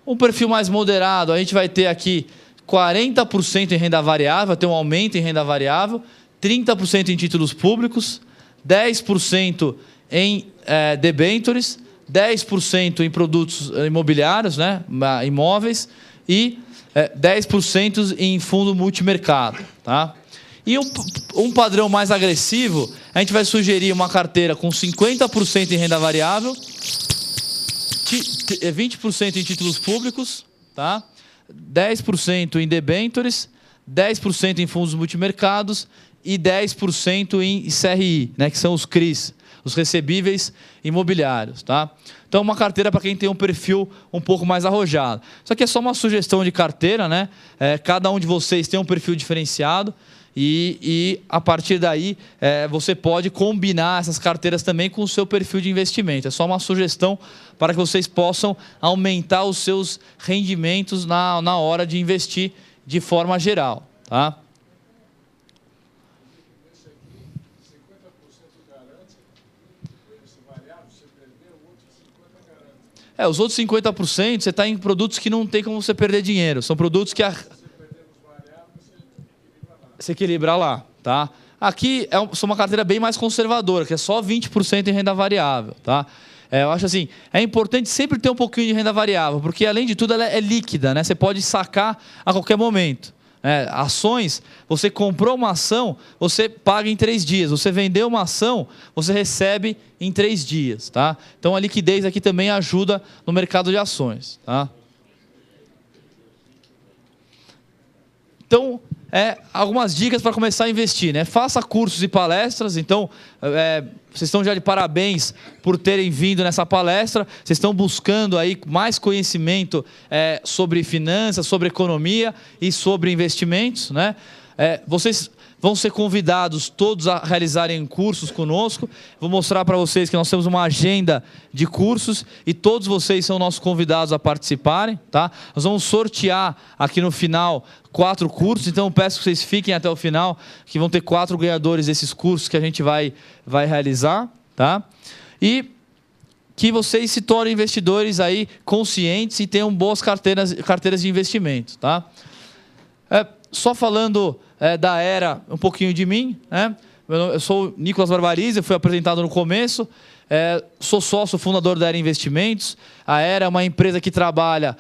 Um perfil mais moderado, a gente vai ter aqui 40% em renda variável, vai ter um aumento em renda variável, 30% em títulos públicos, 10% em debêntures, 10% em produtos imobiliários, né, imóveis, e 10% em fundo multimercado. Tá? E um padrão mais agressivo, a gente vai sugerir uma carteira com 50% em renda variável, 20% em títulos públicos, tá? 10% em debêntures, 10% em fundos multimercados e 10% em CRI, né, que são os CRIs, os recebíveis imobiliários, tá? Então, uma carteira para quem tem um perfil um pouco mais arrojado. Isso aqui é só uma sugestão de carteira, né? Cada um de vocês tem um perfil diferenciado e a partir daí, você pode combinar essas carteiras também com o seu perfil de investimento. É só uma sugestão para que vocês possam aumentar os seus rendimentos na hora de investir de forma geral, tá? Esse aqui, 50% garante, esse variável, você perder, o outro 50% garante. Os outros 50% você está em produtos que não tem como você perder dinheiro. São produtos que Se você perder os variáveis, você se equilibra equilibra lá. lá, tá? Aqui é uma carteira bem mais conservadora, que é só 20% em renda variável, tá? Eu acho assim, é importante sempre ter um pouquinho de renda variável, porque além de tudo ela é líquida, né? Você pode sacar a qualquer momento. Ações, você comprou uma ação, você paga em 3 dias. Você vendeu uma ação, você recebe em 3 dias, tá? Então a liquidez aqui também ajuda no mercado de ações, tá? Então, algumas dicas para começar a investir, né? Faça cursos e palestras. Então, vocês estão já de parabéns por terem vindo nessa palestra. Vocês estão buscando aí mais conhecimento sobre finanças, sobre economia e sobre investimentos, né? Vocês vão ser convidados todos a realizarem cursos conosco. Vou mostrar para vocês que nós temos uma agenda de cursos e todos vocês são nossos convidados a participarem, tá? Nós vamos sortear aqui no final 4 cursos, então eu peço que vocês fiquem até o final, que vão ter 4 ganhadores desses cursos que a gente vai realizar, tá? E que vocês se tornem investidores aí conscientes e tenham boas carteiras de investimento, tá? Só falando da Era, um pouquinho de mim, né? Eu sou o Nicolas Barbarize, eu fui apresentado no começo, sou sócio fundador da Era Investimentos. A Era é uma empresa que trabalha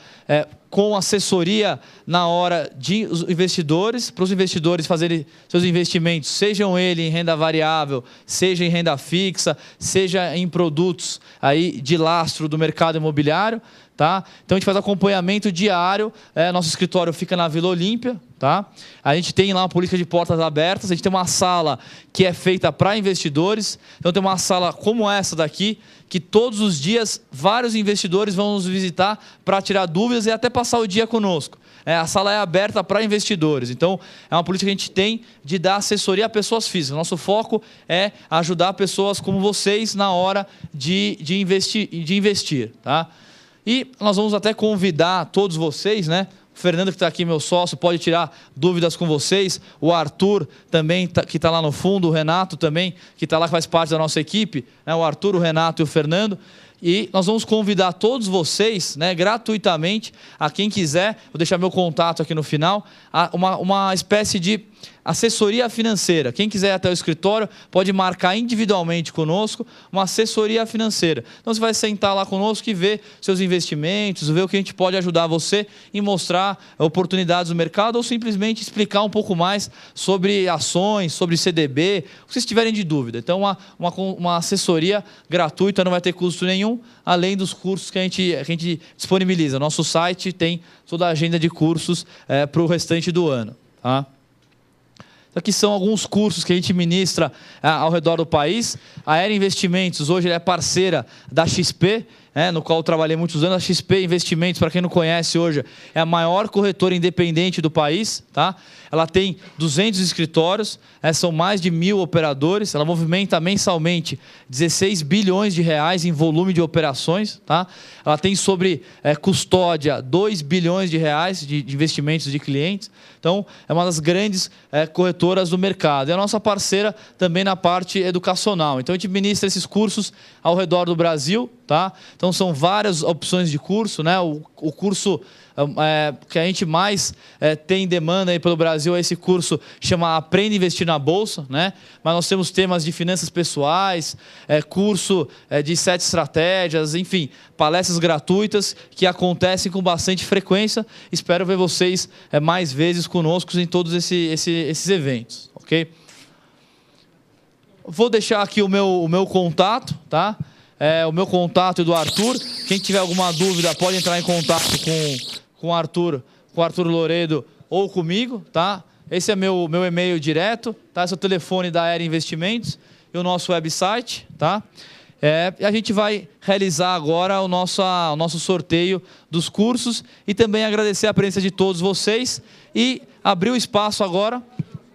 com assessoria na hora de investidores, para os investidores fazerem seus investimentos, sejam eles em renda variável, seja em renda fixa, seja em produtos aí de lastro do mercado imobiliário, tá? Então a gente faz acompanhamento diário. Nosso escritório fica na Vila Olímpia, tá? A gente tem lá uma política de portas abertas. A gente tem uma sala que é feita para investidores. Então tem uma sala como essa daqui, que todos os dias vários investidores vão nos visitar para tirar dúvidas e até passar o dia conosco. A sala é aberta para investidores. Então, é uma política que a gente tem de dar assessoria a pessoas físicas. Nosso foco é ajudar pessoas como vocês na hora de investir, tá? E nós vamos até convidar todos vocês, né? O Fernando, que está aqui, meu sócio, pode tirar dúvidas com vocês. O Arthur também, que está lá no fundo. O Renato também, que está lá, que faz parte da nossa equipe, né? O Arthur, o Renato e o Fernando. E nós vamos convidar todos vocês, né, gratuitamente, a quem quiser, vou deixar meu contato aqui no final, uma espécie de assessoria financeira. Quem quiser ir até o escritório pode marcar individualmente conosco uma assessoria financeira. Então você vai sentar lá conosco e ver seus investimentos, ver o que a gente pode ajudar você e mostrar oportunidades no mercado ou simplesmente explicar um pouco mais sobre ações, sobre CDB, o que vocês tiverem de dúvida. Então uma assessoria gratuita, não vai ter custo nenhum, além dos cursos que a gente disponibiliza. Nosso site tem toda a agenda de cursos para o restante do ano, tá? Aqui são alguns cursos que a gente ministra ao redor do país. A Era Investimentos hoje é parceira da XP, no qual eu trabalhei muitos anos. A XP Investimentos, para quem não conhece hoje, é a maior corretora independente do país, tá? Ela tem 200 escritórios, são mais de 1.000 operadores. Ela movimenta mensalmente 16 bilhões de reais em volume de operações, tá? Ela tem sobre custódia 2 bilhões de reais de investimentos de clientes. Então, é uma das grandes corretoras do mercado. É a nossa parceira também na parte educacional. Então, a gente ministra esses cursos ao redor do Brasil, tá? Então, são várias opções de curso, né? O curso que a gente mais tem demanda aí pelo Brasil é esse curso, chama Aprenda a Investir na Bolsa, né? Mas nós temos temas de finanças pessoais, curso de 7 estratégias, enfim, palestras gratuitas que acontecem com bastante frequência. Espero ver vocês mais vezes conosco em todos esses eventos, ok? Vou deixar aqui o meu contato, tá? O meu contato e do Arthur. Quem tiver alguma dúvida pode entrar em contato com o Arthur Loredo ou comigo, tá? Esse é meu e-mail direto, tá? Esse é o telefone da Era Investimentos e o nosso website, tá? E a gente vai realizar agora o nosso sorteio dos cursos e também agradecer a presença de todos vocês e abrir o espaço agora